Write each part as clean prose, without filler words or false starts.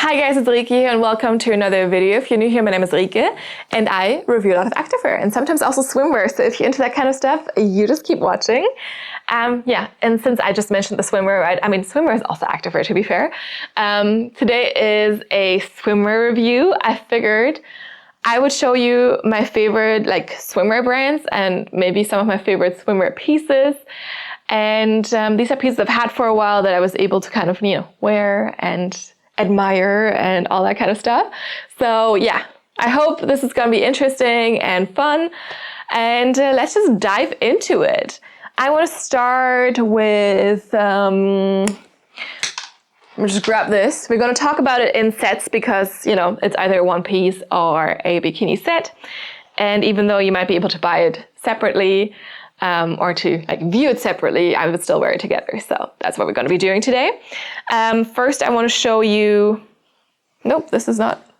Hi guys, it's Rike here and welcome to another video. If you're new here, my name is Rike and I review a lot of activewear and sometimes also swimwear. So if you're into that kind of stuff, you just keep watching. Yeah, and since I just mentioned the swimwear, right? I mean, swimwear is also activewear, to be fair. Today is a swimwear review. I figured I would show you my favorite swimwear brands and maybe some of my favorite swimwear pieces. And these are pieces I've had for a while that I was able to kind of, wear and admire and all that kind of stuff. So yeah, I hope this is going to be interesting and fun. And let's just dive into it. I want to start with, let me just grab this. We're going to talk about it in sets because, it's either one piece or a bikini set. And even though you might be able to buy it separately, or to view it separately, I would still wear it together. So that's what we're going to be doing today. First, I want to show you, nope, this is not,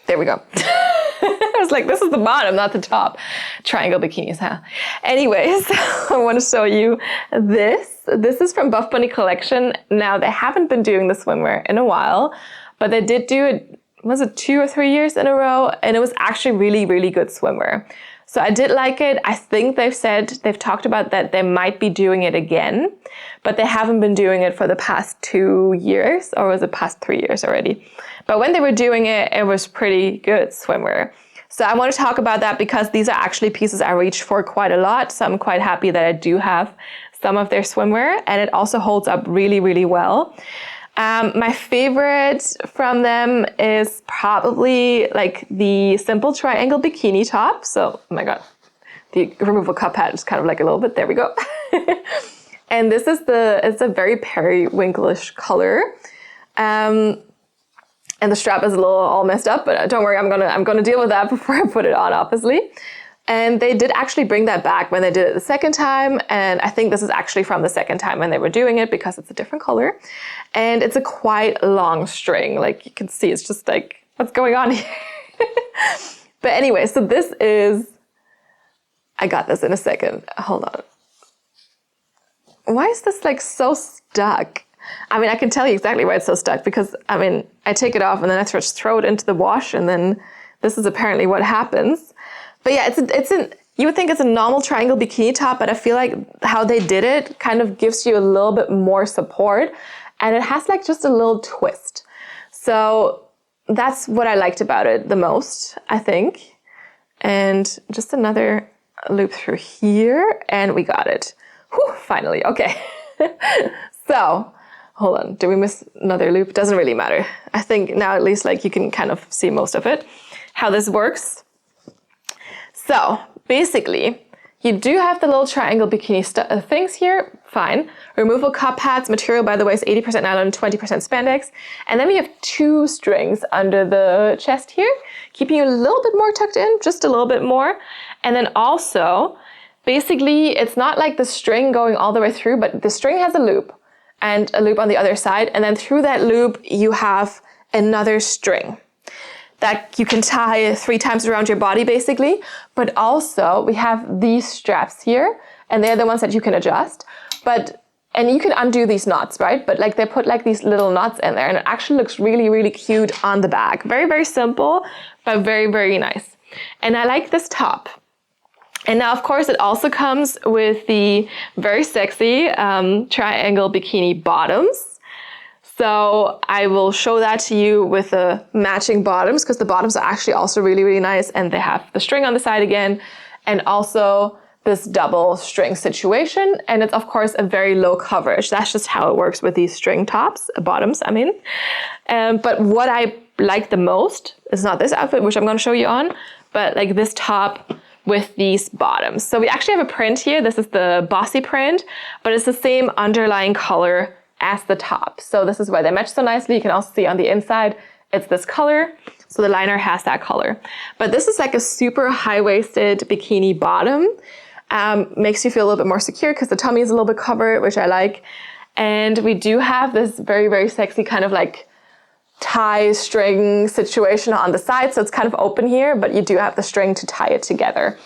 there we go. I was like, this is the bottom, not the top. Triangle bikinis, huh? Anyways, I want to show you this. This is from Buffbunny collection. Now, they haven't been doing the swimwear in a while, but they did do it, was it 2 or 3 years in a row? And it was actually really, really good swimwear. So I did like it. I think they've talked about that they might be doing it again, but they haven't been doing it for the past 2 years, or was it past 3 years already? But when they were doing it, it was pretty good swimwear. So I want to talk about that because these are actually pieces I reach for quite a lot. So I'm quite happy that I do have some of their swimwear, and it also holds up really, really well. My favorite from them is probably the simple triangle bikini top. So, oh my God, the removable cup hat is kind of a little bit, there we go. And this is it's a very periwinkle-ish color. And the strap is a little all messed up, but don't worry, I'm gonna deal with that before I put it on, obviously. And they did actually bring that back when they did it the second time. And I think this is actually from the second time when they were doing it because it's a different color. And it's a quite long string. You can see, it's just what's going on here? But anyway, so this is, I got this in a second. Hold on. Why is this so stuck? I mean, I can tell you exactly why it's so stuck because, I take it off and then I just throw it into the wash and then this is apparently what happens. But yeah, you would think it's a normal triangle bikini top, but I feel like how they did it kind of gives you a little bit more support and it has just a little twist. So that's what I liked about it the most, I think. And just another loop through here and we got it. Whew, finally, okay. So, hold on, did we miss another loop? Doesn't really matter. I think now at least you can kind of see most of it, how this works. So basically, you do have the little triangle bikini things here, fine. Removable cup hats, material by the way is 80% nylon, 20% spandex. And then we have 2 strings under the chest here, keeping you a little bit more tucked in, just a little bit more. And then also, basically, it's not the string going all the way through, but the string has a loop and a loop on the other side. And then through that loop, you have another string that you can tie 3 times around your body basically. But also we have these straps here and they're the ones that you can adjust. And you can undo these knots, right? But they put these little knots in there and it actually looks really, really cute on the back. Very, very simple, but very, very nice. And I like this top. And now, of course, it also comes with the very sexy triangle bikini bottoms. So I will show that to you with the matching bottoms because the bottoms are actually also really, really nice. And they have the string on the side again and also this double string situation. And it's, of course, a very low coverage. That's just how it works with these string tops, bottoms, I mean. But what I like the most is not this outfit, which I'm going to show you on, but this top with these bottoms. So we actually have a print here. This is the bossy print, but it's the same underlying color as the top. So this is why they match so nicely. You can also see on the inside, it's this color. So the liner has that color. But this is a super high-waisted bikini bottom. Makes you feel a little bit more secure because the tummy is a little bit covered, which I like. And we do have this very, very sexy kind of tie string situation on the side. So it's kind of open here, but you do have the string to tie it together.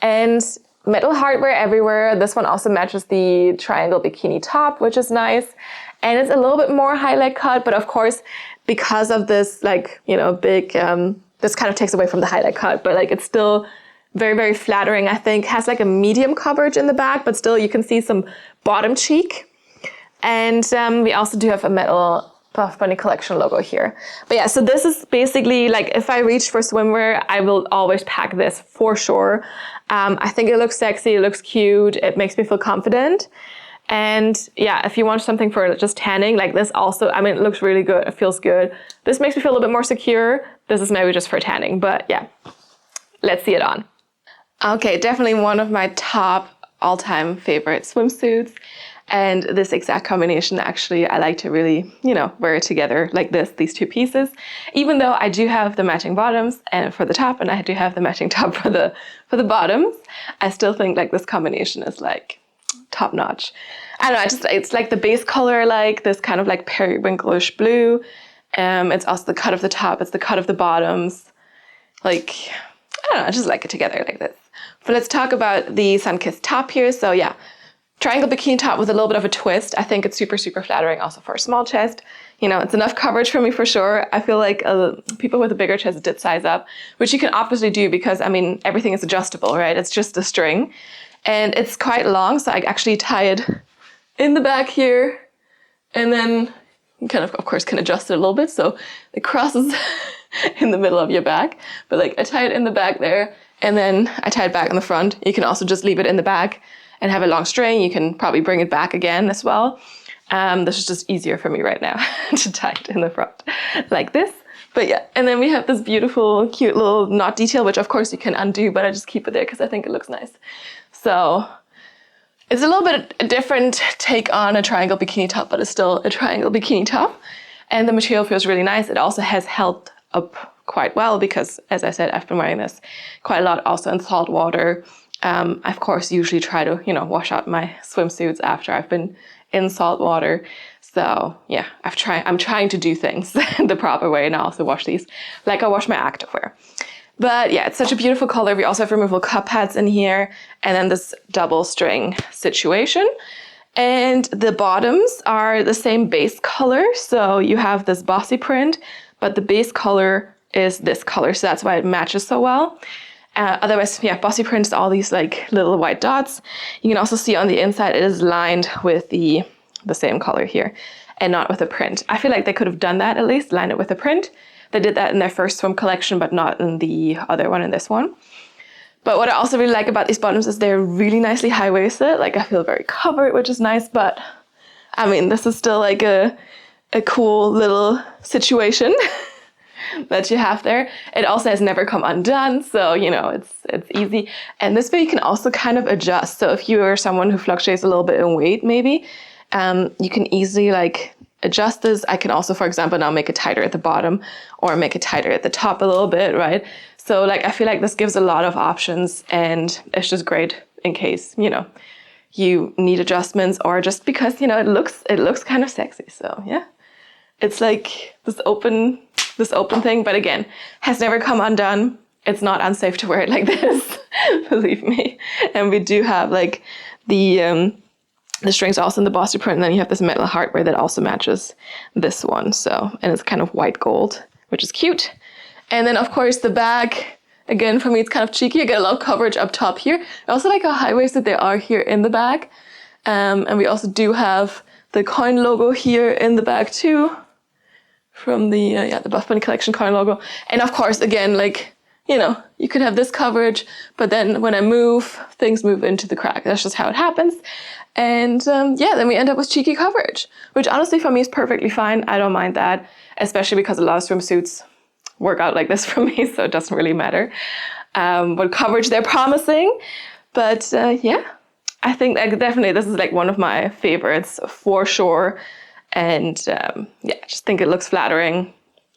And metal hardware everywhere. This one also matches the triangle bikini top, which is nice. And it's a little bit more highlight cut, but of course, because of this, like, you know, big, this kind of takes away from the highlight cut, but like it's still very, very flattering, I think. Has like a medium coverage in the back, but still you can see some bottom cheek. And we also do have a metal Buffbunny collection logo here. But yeah, so this is basically like, if I reach for swimwear, I will always pack this for sure. I think it looks sexy, it looks cute, it makes me feel confident. And yeah, if you want something for just tanning, like this also, I mean, it looks really good, it feels good. This makes me feel a little bit more secure. This is maybe just for tanning, but yeah, let's see it on. Okay, definitely one of my top all-time favorite swimsuits. And this exact combination, actually, I like to really, you know, wear it together like this, these two pieces. Even though I do have the matching bottoms and for the top, and I do have the matching top for the bottoms, I still think like this combination is like top notch. I don't know, it's like the base color, like this kind of like periwinklish blue. It's also the cut of the top, it's the cut of the bottoms. Like, I don't know, I just like it together like this. But let's talk about the Sunkissed top here. So yeah, triangle bikini top with a little bit of a twist. I think it's super, super flattering also for a small chest. You know, it's enough coverage for me for sure. I feel like people with a bigger chest did size up, which you can obviously do because, I mean, everything is adjustable, right? It's just a string. And it's quite long, so I actually tie it in the back here. And then you kind of course, can adjust it a little bit so it crosses in the middle of your back. But like, I tie it in the back there, and then I tie it back in the front. You can also just leave it in the back and have a long string. You can probably bring it back again as well. This is just easier for me right now to tie it in the front like this. But yeah, and then we have this beautiful, cute little knot detail, which of course you can undo, but I just keep it there because I think it looks nice. So it's a little bit a different take on a triangle bikini top, but it's still a triangle bikini top. And the material feels really nice. It also has held up quite well because, as I said, I've been wearing this quite a lot also in salt water. I, of course, usually try to, you know, wash out my swimsuits after I've been in salt water. So yeah, I'm trying to do things the proper way, and I also wash these like I wash my activewear. But yeah, it's such a beautiful color. We also have removable cup pads in here, and then this double string situation. And the bottoms are the same base color. So you have this bossy print, but the base color is this color. So that's why it matches so well. Otherwise, yeah, bossy print is all these like little white dots. You can also see on the inside it is lined with the same color here and not with a print. I feel like they could have done that at least, line it with a print. They did that in their first swim collection, but not in the other one, in this one. But what I also really like about these bottoms is they're really nicely high-waisted. Like, I feel very covered, which is nice, but I mean, this is still like a cool little situation that you have there. It also has never come undone, so you know, it's easy. And this way you can also kind of adjust. So if you are someone who fluctuates a little bit in weight, maybe, you can easily like adjust this. I can also, for example, now make it tighter at the bottom or make it tighter at the top a little bit, right? So like, I feel like this gives a lot of options, and it's just great in case, you know, you need adjustments, or just because, you know, it looks kind of sexy. So yeah, it's like this open thing, but again, has never come undone. It's not unsafe to wear it like this, believe me. And we do have like the strings also in the bossy print, and then you have this metal hardware that also matches this one. So, and it's kind of white gold, which is cute. And then of course the back, again, for me, it's kind of cheeky. I get a lot of coverage up top here. I also like how high-waisted they are here in the back. And we also do have the coin logo here in the back too, from the Buffbunny collection coin logo. And of course, again, like, you know, you could have this coverage, but then when I move, things move into the crack. That's just how it happens. And yeah, then we end up with cheeky coverage, which honestly for me is perfectly fine. I don't mind that, especially because a lot of swimsuits work out like this for me, so it doesn't really matter what coverage they're promising. But yeah, I think that definitely this is like one of my favorites for sure. And yeah, I just think it looks flattering.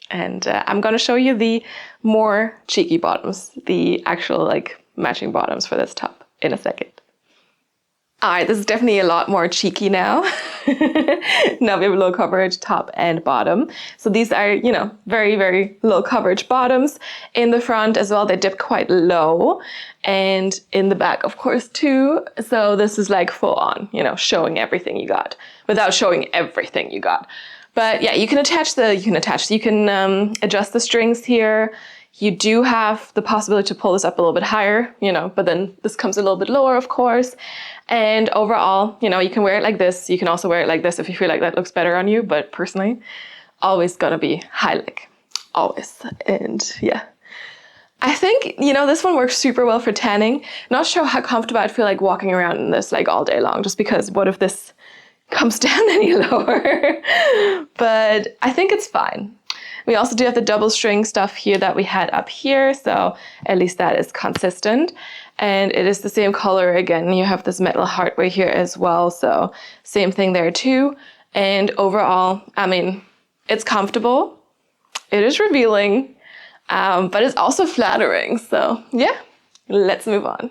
And I'm going to show you the more cheeky bottoms, the actual like matching bottoms for this top in a second. All right, this is definitely a lot more cheeky now. Now we have low coverage top and bottom. So these are, you know, very, very low coverage bottoms. In the front as well, they dip quite low. And in the back, of course, too. So this is like full on, you know, showing everything you got without showing everything you got. But yeah, you can adjust the strings here. You do have the possibility to pull this up a little bit higher, you know, but then this comes a little bit lower, of course. And overall, you know, you can wear it like this. You can also wear it like this if you feel like that looks better on you. But personally, always gonna be high leg, always. And yeah, I think, you know, this one works super well for tanning. Not sure how comfortable I'd feel like walking around in this like all day long, just because what if this comes down any lower? But I think it's fine. We also do have the double string stuff here that we had up here, so at least that is consistent. And it is the same color again. You have this metal heart right here as well, so same thing there too. And overall, I mean, it's comfortable, it is revealing, but it's also flattering. So yeah, let's move on.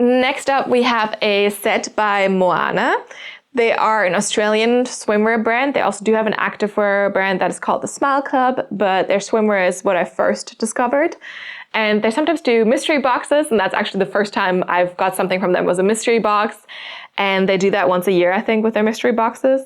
Next up, we have a set by Moana. They are an Australian swimwear brand. They also do have an activewear brand that is called the Smile Club, but their swimwear is what I first discovered. And they sometimes do mystery boxes, and that's actually the first time I've got something from them was a mystery box. And they do that once a year, I think, with their mystery boxes.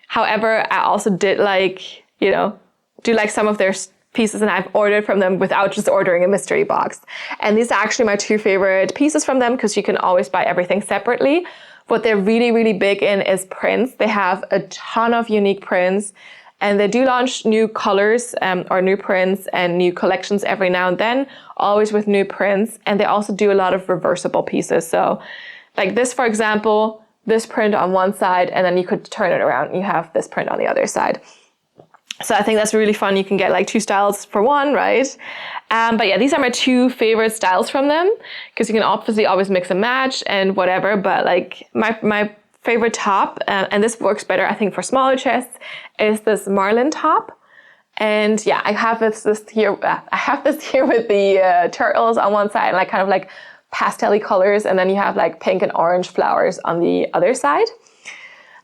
However, I also did like, you know, do like some of their pieces, and I've ordered from them without just ordering a mystery box. And these are actually my two favorite pieces from them because you can always buy everything separately. What they're really, really big in is prints. They have a ton of unique prints, and they do launch new colors or new prints and new collections every now and then, always with new prints. And they also do a lot of reversible pieces. So like this, for example, this print on one side, and then you could turn it around and you have this print on the other side. So I think that's really fun. You can get like two styles for one, right? But yeah, these are my two favorite styles from them because you can obviously always mix and match and whatever. But like my favorite top, and this works better, I think, for smaller chests, is this Marlin top. And yeah, I have this here. I have this here with the turtles on one side, and like kind of like pastel-y colors, and then you have like pink and orange flowers on the other side.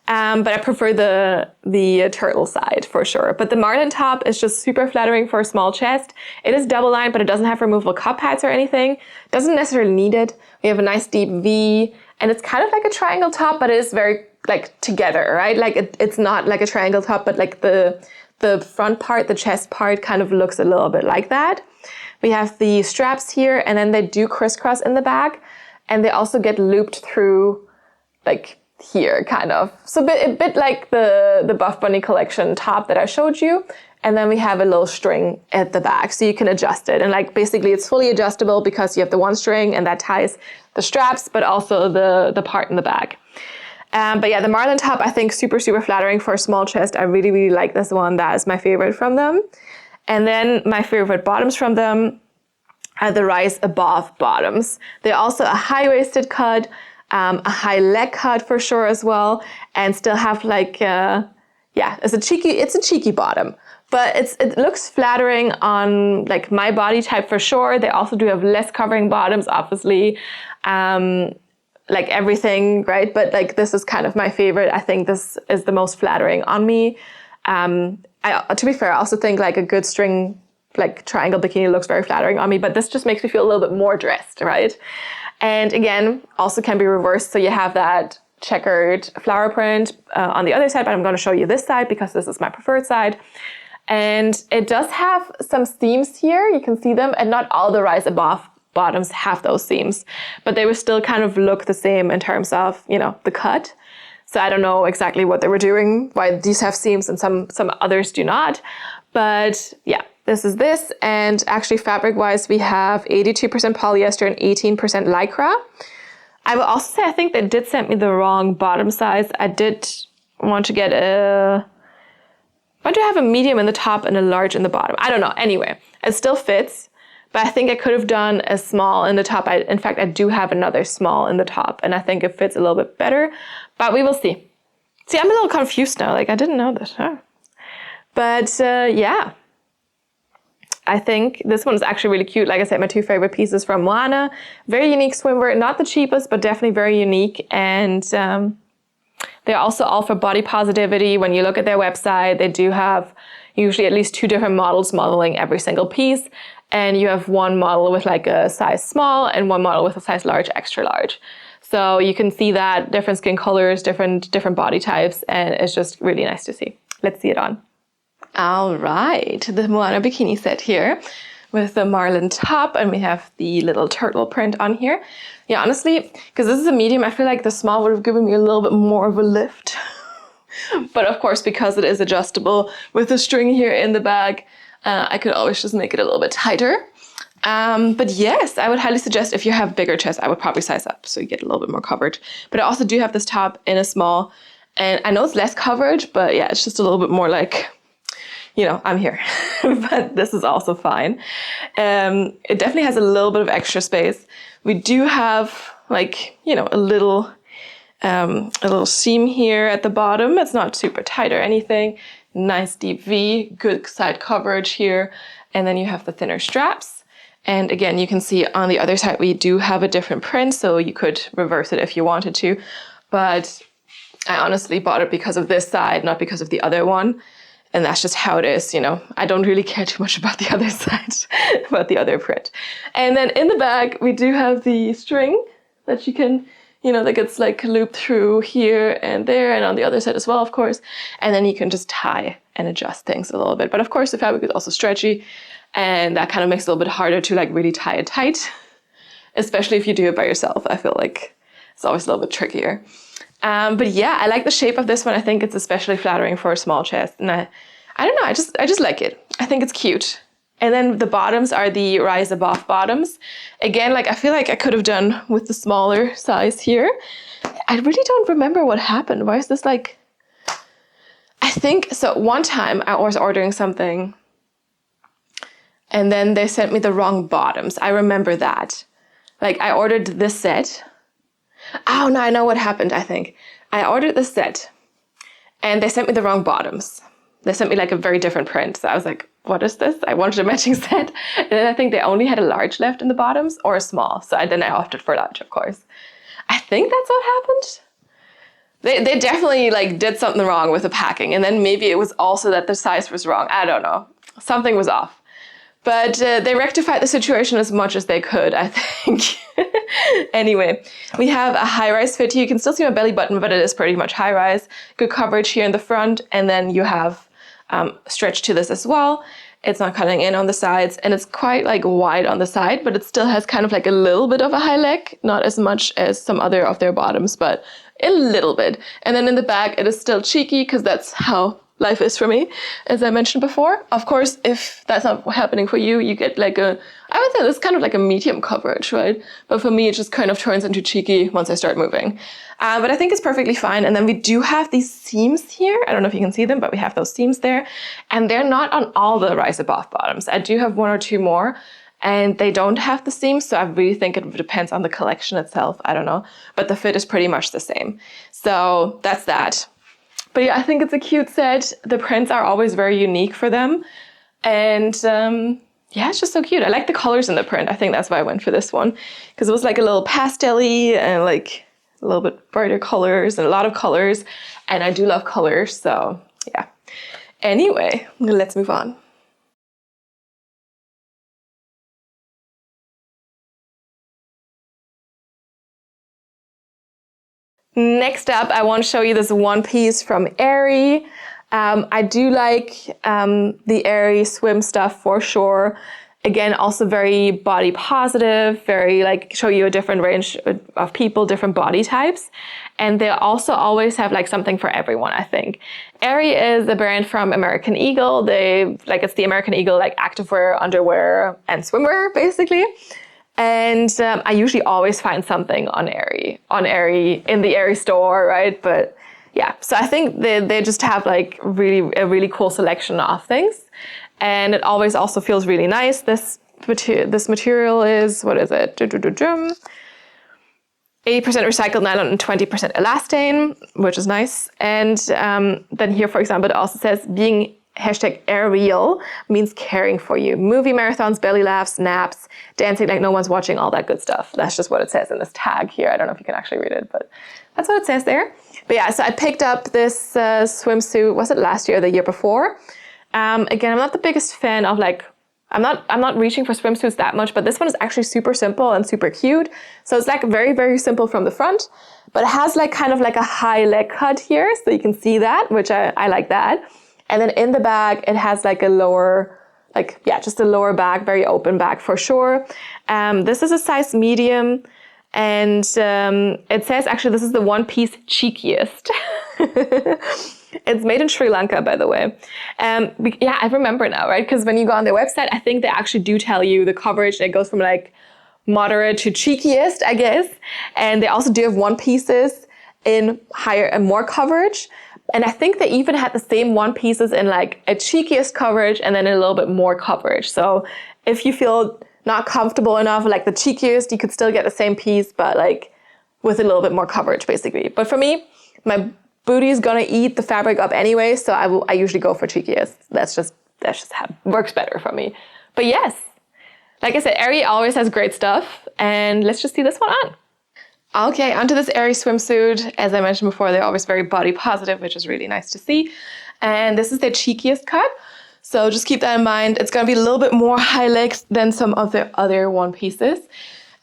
But I prefer the turtle side for sure. But the Marlin top is just super flattering for a small chest. It is double lined, but it doesn't have removable cup pads or anything. Doesn't necessarily need it. We have a nice deep V, and it's kind of like a triangle top, but it is very like together, right? Like it's not like a triangle top, but like the front part, the chest part kind of looks a little bit like that. We have the straps here, and then they do crisscross in the back, and they also get looped through like here, kind of. So a bit like the Buffbunny collection top that I showed you. And then we have a little string at the back, so you can adjust it. And like basically it's fully adjustable because you have the one string and that ties the straps, but also the part in the back. But yeah, the Marlin top, I think super, super flattering for a small chest. I really, really like this one. That is my favorite from them. And then my favorite bottoms from them are the Rise Above bottoms. They're also a high-waisted cut, a high leg cut for sure as well, and still have like, it's a cheeky bottom, but it looks flattering on like my body type for sure. They also do have less covering bottoms, obviously, like everything, right? But like this is kind of my favorite. I think this is the most flattering on me. To be fair, I also think like a good string, like triangle bikini looks very flattering on me, but this just makes me feel a little bit more dressed, right? And again, also can be reversed. So you have that checkered flower print on the other side, but I'm going to show you this side because this is my preferred side. And it does have some seams here. You can see them, and not all the Rise Above bottoms have those seams, but they will still kind of look the same in terms of, you know, the cut. So I don't know exactly what they were doing, why these have seams and some others do not. But yeah, this is this. And actually fabric-wise, we have 82% polyester and 18% lycra. I will also say I think they did send me the wrong bottom size. I did want to get I want to have a medium in the top and a large in the bottom. I don't know. Anyway, it still fits, but I think I could have done a small in the top. In fact, I do have another small in the top, and I think it fits a little bit better, but we will see. See, I'm a little confused now. Like, I didn't know this. Huh? But yeah. I think this one is actually really cute. Like I said, my two favorite pieces from Moana. Very unique swimwear, not the cheapest, but definitely very unique. And they're also all for body positivity. When you look at their website, they do have usually at least 2 different models modeling every single piece. And you have one model with like a size small and one model with a size large, extra large. So you can see that different skin colors, different body types, and it's just really nice to see. Let's see it on. All right, the Moana bikini set here with the Marlin top, and we have the little turtle print on here. Yeah, honestly, because this is a medium, I feel like the small would have given me a little bit more of a lift. But of course, because it is adjustable with the string here in the bag, I could always just make it a little bit tighter. But yes, I would highly suggest if you have bigger chest, I would probably size up so you get a little bit more coverage. But I also do have this top in a small, and I know it's less coverage, but yeah, it's just a little bit more like, you know, I'm here. But this is also fine. It definitely has a little bit of extra space. We do have like, you know, a little seam here at the bottom. It's not super tight or anything. Nice deep V, good side coverage here. And then you have the thinner straps. And again, you can see on the other side, we do have a different print, so you could reverse it if you wanted to. But I honestly bought it because of this side, not because of the other one. And that's just how it is, you know. I don't really care too much about the other side, about the other print. And then in the bag, we do have the string that you can, you know, that gets like looped through here and there and on the other side as well, of course. And then you can just tie and adjust things a little bit. But of course, the fabric is also stretchy, and that kind of makes it a little bit harder to like really tie it tight, especially if you do it by yourself. I feel like it's always a little bit trickier. But yeah, I like the shape of this one. I think it's especially flattering for a small chest. And I don't know, I just like it. I think it's cute. And then the bottoms are the rise above bottoms. Again, like I feel like I could have done with the smaller size here. I really don't remember what happened. Why is this like, I think, so one time I was ordering something and then they sent me the wrong bottoms. I remember that. Like I ordered this set. Oh, no, I know what happened, I think. I ordered the set and they sent me the wrong bottoms. They sent me like a very different print. So I was like, what is this? I wanted a matching set. And then I think they only had a large left in the bottoms or a small. So then I opted for large, of course. I think that's what happened. They definitely like did something wrong with the packing. And then maybe it was also that the size was wrong. I don't know. Something was off. But they rectified the situation as much as they could, I think. Anyway, we have a high-rise fit here. You can still see my belly button, but it is pretty much high-rise. Good coverage here in the front. And then you have stretch to this as well. It's not cutting in on the sides, and it's quite like wide on the side, but it still has kind of like a little bit of a high leg. Not as much as some other of their bottoms, but a little bit. And then in the back, it is still cheeky because that's how life is for me, as I mentioned before. Of course, if that's not happening for you, you get like a, I would say this is kind of like a medium coverage, right? But for me, it just kind of turns into cheeky once I start moving. But I think it's perfectly fine. And then we do have these seams here. I don't know if you can see them, but we have those seams there. And they're not on all the rise above bottoms. I do have 1 or 2 more, and they don't have the seams. So I really think it depends on the collection itself. I don't know. But the fit is pretty much the same. So that's that. But yeah, I think it's a cute set. The prints are always very unique for them. And yeah, it's just so cute. I like the colors in the print. I think that's why I went for this one. Because it was like a little pastel-y and like a little bit brighter colors and a lot of colors. And I do love colors, so yeah. Anyway, let's move on. Next up, I want to show you this one piece from Aerie. I do like the Aerie swim stuff for sure. Again, also very body positive, very like show you a different range of people, different body types. And they also always have like something for everyone, I think. Aerie is a brand from American Eagle. It's the American Eagle like activewear, underwear, and swimwear basically. And I usually always find something on Aerie, in the Aerie store, right? But yeah, so I think they just have like a really cool selection of things. And it always also feels really nice. This material is, what is it? 80% recycled nylon and 20% elastane, which is nice. And then here, for example, it also says being hashtag aerial means caring for you. Movie marathons, belly laughs, naps, dancing like no one's watching, all that good stuff. That's just what it says in this tag here. I don't know if you can actually read it, but that's what it says there. But yeah, so I picked up this swimsuit, was it last year or the year before? Again, I'm not the biggest fan of like, I'm not reaching for swimsuits that much, but this one is actually super simple and super cute. So it's like very, very simple from the front, but it has like kind of like a high leg cut here. So you can see that, which I like that. And then in the back, it has like a lower, like, yeah, just a lower back, very open back for sure. This is a size medium. And it says, actually, this is the one-piece cheekiest. It's made in Sri Lanka, by the way. Yeah, I remember now, right? Because when you go on their website, I think they actually do tell you the coverage. It goes from like moderate to cheekiest, I guess. And they also do have one pieces in higher and more coverage. And I think they even had the same one pieces in like a cheekiest coverage and then a little bit more coverage. So if you feel not comfortable enough, like the cheekiest, you could still get the same piece, but like with a little bit more coverage, basically. But for me, my booty is gonna eat the fabric up anyway, so I usually go for cheekiest. That's just how it works better for me. But yes, like I said, Aerie always has great stuff, and let's just see this one on. Okay, onto this Aerie swimsuit. As I mentioned before, they're always very body positive, which is really nice to see. And this is their cheekiest cut. So just keep that in mind. It's going to be a little bit more high legs than some of the other one pieces.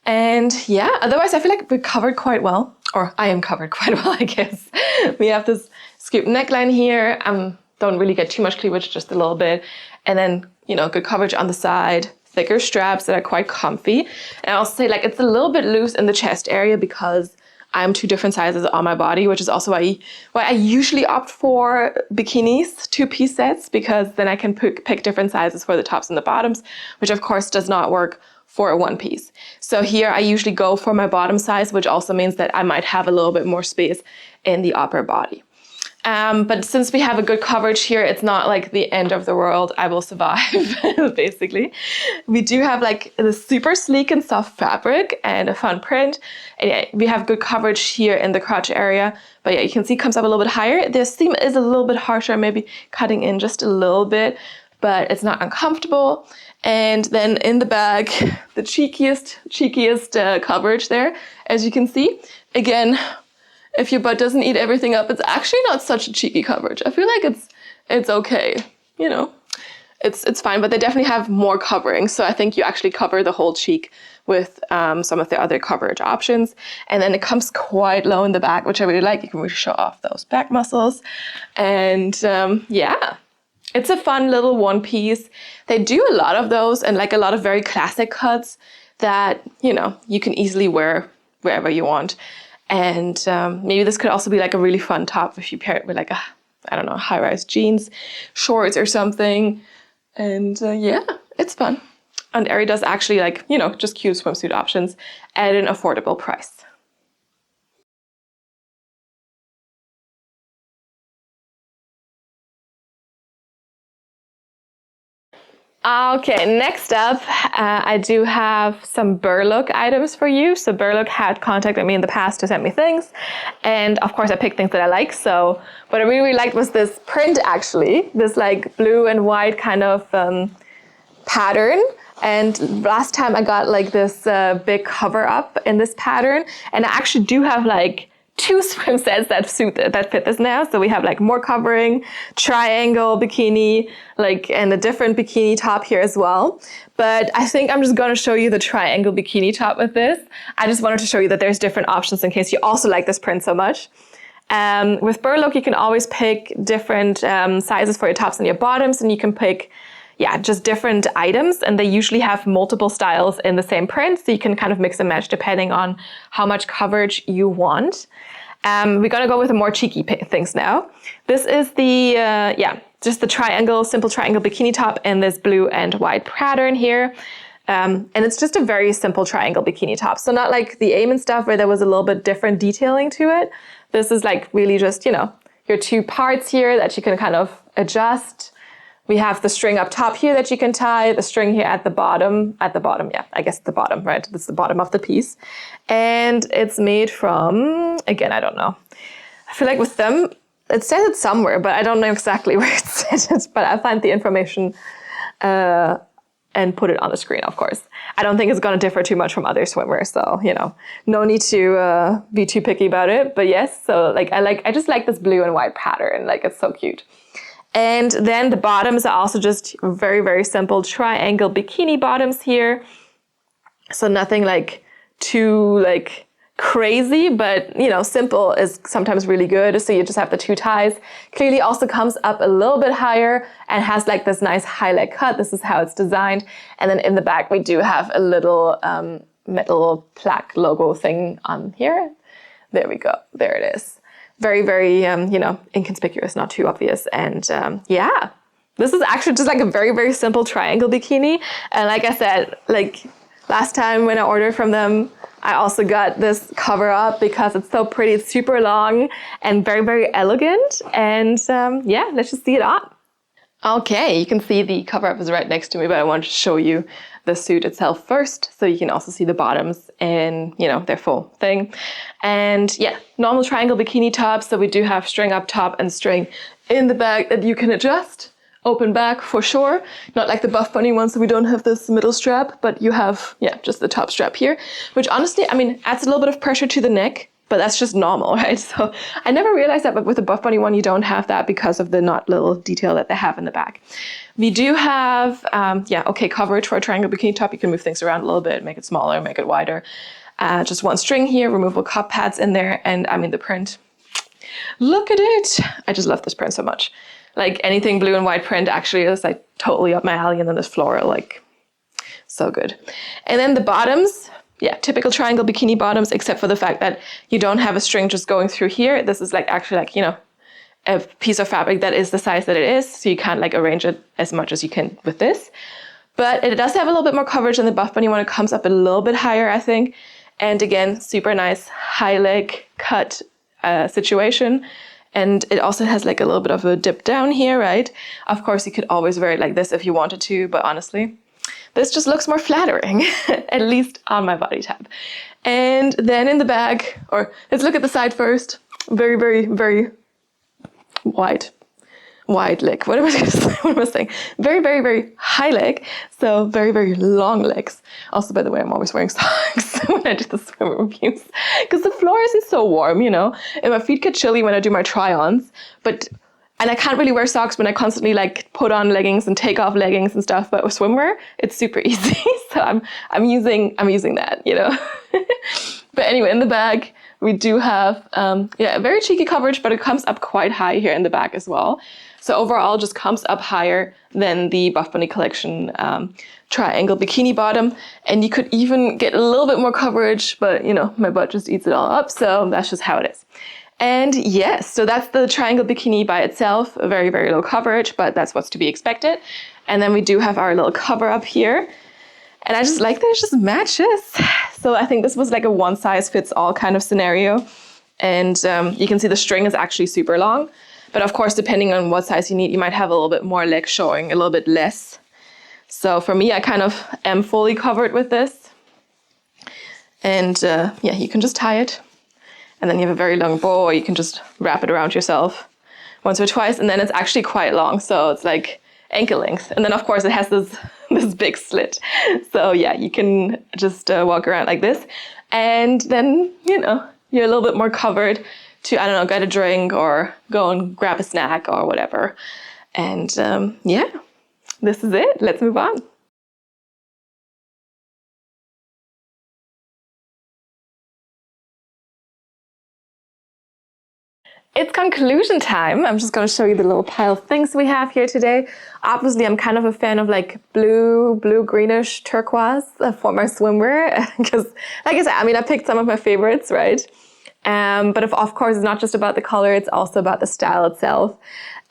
And yeah, otherwise I feel like we're covered quite well. Or I am covered quite well, I guess. We have this scoop neckline here. Don't really get too much cleavage, just a little bit. And then, you know, good coverage on the side. Thicker straps that are quite comfy. And I'll say like it's a little bit loose in the chest area because I'm two different sizes on my body, which is also why I usually opt for bikinis, 2-piece sets, because then I can pick different sizes for the tops and the bottoms, which of course does not work for a 1-piece. So here I usually go for my bottom size, which also means that I might have a little bit more space in the upper body. But since we have a good coverage here, it's not like the end of the world. I will survive, basically. We do have like the super sleek and soft fabric and a fun print. And yeah, we have good coverage here in the crotch area. But yeah, you can see it comes up a little bit higher. The seam is a little bit harsher, maybe cutting in just a little bit, but it's not uncomfortable. And then in the back, the cheekiest coverage there, as you can see. Again, if your butt doesn't eat everything up, it's actually not such a cheeky coverage. I feel like it's okay, you know, it's fine, but they definitely have more covering. So I think you actually cover the whole cheek with some of the other coverage options. And then it comes quite low in the back, which I really like. You can really show off those back muscles. And yeah, it's a fun little 1-piece. They do a lot of those and like a lot of very classic cuts that, you know, you can easily wear wherever you want. And maybe this could also be like a really fun top if you pair it with like a, I don't know, high-rise jeans, shorts or something. And yeah, it's fun. And Aerie does actually like, you know, just cute swimsuit options at an affordable price. Okay, next up, I do have some Berlook items for you. So Berlook had contacted me in the past to send me things. And of course I picked things that I like. So what I really liked was this print actually, this like blue and white kind of pattern. And last time I got like this big cover up in this pattern. And I actually do have like 2 swim sets that fit this now. So we have like more covering, triangle bikini, like, and a different bikini top here as well. But I think I'm just going to show you the triangle bikini top with this. I just wanted to show you that there's different options in case you also like this print so much. With Berlook, you can always pick different sizes for your tops and your bottoms, and you can pick, yeah, just different items, and they usually have multiple styles in the same print, so you can kind of mix and match depending on how much coverage you want. We're gonna go with the more cheeky things now. This is the, just the triangle, simple triangle bikini top in this blue and white pattern here. And it's just a very simple triangle bikini top. So not like the Aim and stuff where there was a little bit different detailing to it. This is like really just, you know, your 2 parts here that you can kind of adjust. We have the string up top here that you can tie, the string here at the bottom, yeah, I guess the bottom, right? That's the bottom of the piece. And it's made from, again, I don't know. I feel like with them, it says it somewhere, but I don't know exactly where it says it, but I'll find the information and put it on the screen, of course. I don't think it's going to differ too much from other swimwear, so, you know, no need to be too picky about it. But yes, so like I just like this blue and white pattern, like it's so cute. And then the bottoms are also just very, very simple triangle bikini bottoms here. So nothing like too like crazy, but you know, simple is sometimes really good. So you just have the two ties. Clearly also comes up a little bit higher and has like this nice high leg cut. This is how it's designed. And then in the back, we do have a little metal plaque logo thing on here. There we go. There it is. Very, very, you know, inconspicuous, not too obvious. And yeah, this is actually just like a very, very simple triangle bikini. And like I said, like last time when I ordered from them, I also got this cover up because it's so pretty. It's super long and very, very elegant. And yeah, let's just see it on. Okay, you can see the cover up is right next to me, but I wanted to show you the suit itself first, so you can also see the bottoms in, you know, their full thing. And yeah, normal triangle bikini top. So we do have string up top and string in the back that you can adjust. Open back for sure. Not like the Buffbunny one, so we don't have this middle strap, but you have, yeah, just the top strap here, which honestly, I mean, adds a little bit of pressure to the neck, but that's just normal, right? So I never realized that, but with the Buffbunny one, you don't have that because of the knot little detail that they have in the back. We do have, yeah, okay, coverage for a triangle bikini top. You can move things around a little bit, make it smaller, make it wider. Just one string here, removable cup pads in there, and I mean the print. Look at it. I just love this print so much. Like anything blue and white print actually is like totally up my alley, and then this floral, like so good. And then the bottoms, yeah, typical triangle bikini bottoms, except for the fact that you don't have a string just going through here. This is like actually like, you know, a piece of fabric that is the size that it is. So you can't like arrange it as much as you can with this. But it does have a little bit more coverage than the Buffbunny one. It comes up a little bit higher, I think. And again, super nice high leg cut situation. And it also has like a little bit of a dip down here, right? Of course, you could always wear it like this if you wanted to, but honestly, this just looks more flattering, at least on my body type. And then in the back, or let's look at the side first. Very, very, very wide leg. What am I going to say? What am I saying? Very, very, very high leg. So very, very long legs. Also, by the way, I'm always wearing socks when I do the swim reviews because the floor isn't so warm, you know, and my feet get chilly when I do my try-ons. And I can't really wear socks when I constantly like put on leggings and take off leggings and stuff. But with swimwear, it's super easy. So I'm using that, you know. But anyway, in the back, we do have yeah, very cheeky coverage, but it comes up quite high here in the back as well. So overall, just comes up higher than the Buffbunny collection triangle bikini bottom. And you could even get a little bit more coverage, but you know, my butt just eats it all up. So that's just how it is. And yes, so that's the triangle bikini by itself, a very, very low coverage, but that's what's to be expected. And then we do have our little cover up here. And I just like that it just matches. So I think this was like a one size fits all kind of scenario. And you can see the string is actually super long. But of course, depending on what size you need, you might have a little bit more leg showing, a little bit less. So for me, I kind of am fully covered with this. And yeah, you can just tie it. And then you have a very long bow, or you can just wrap it around yourself once or twice. And then it's actually quite long. So it's like ankle length. And then of course it has this big slit. So yeah, you can just walk around like this. And then, you know, you're a little bit more covered to, I don't know, get a drink or go and grab a snack or whatever. And yeah, this is it. Let's move on. It's conclusion time. I'm just going to show you the little pile of things we have here today. Obviously, I'm kind of a fan of like blue, greenish, turquoise for my swimwear. Because like I said, I mean, I picked some of my favorites, right? But of course, it's not just about the color. It's also about the style itself.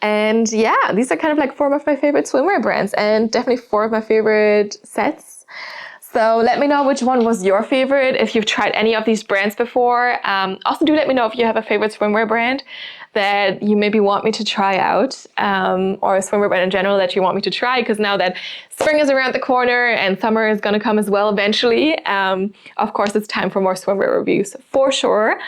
And yeah, these are kind of like four of my favorite swimwear brands and definitely four of my favorite sets. So let me know which one was your favorite, if you've tried any of these brands before. Also do let me know if you have a favorite swimwear brand that you maybe want me to try out, or a swimwear brand in general that you want me to try, because now that spring is around the corner and summer is going to come as well eventually, of course it's time for more swimwear reviews for sure.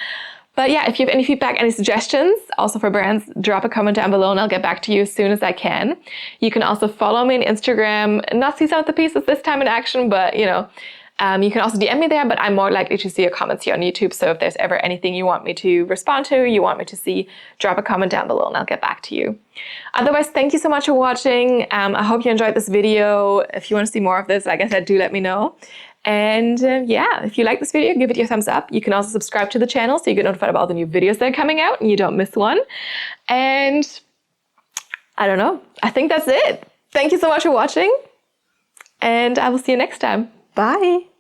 But yeah, if you have any feedback, any suggestions, also for brands, drop a comment down below and I'll get back to you as soon as I can. You can also follow me on Instagram, not see some of the pieces this time in action, but you know, you can also DM me there, but I'm more likely to see your comments here on YouTube. So if there's ever anything you want me to respond to, you want me to see, drop a comment down below and I'll get back to you. Otherwise, thank you so much for watching. I hope you enjoyed this video. If you want to see more of this, like I said, do let me know. And yeah, if you like this video, give it your thumbs up. You can also subscribe to the channel so you get notified about all the new videos that are coming out and you don't miss one. And I don't know, I think that's it. Thank you so much for watching and I will see you next time. Bye.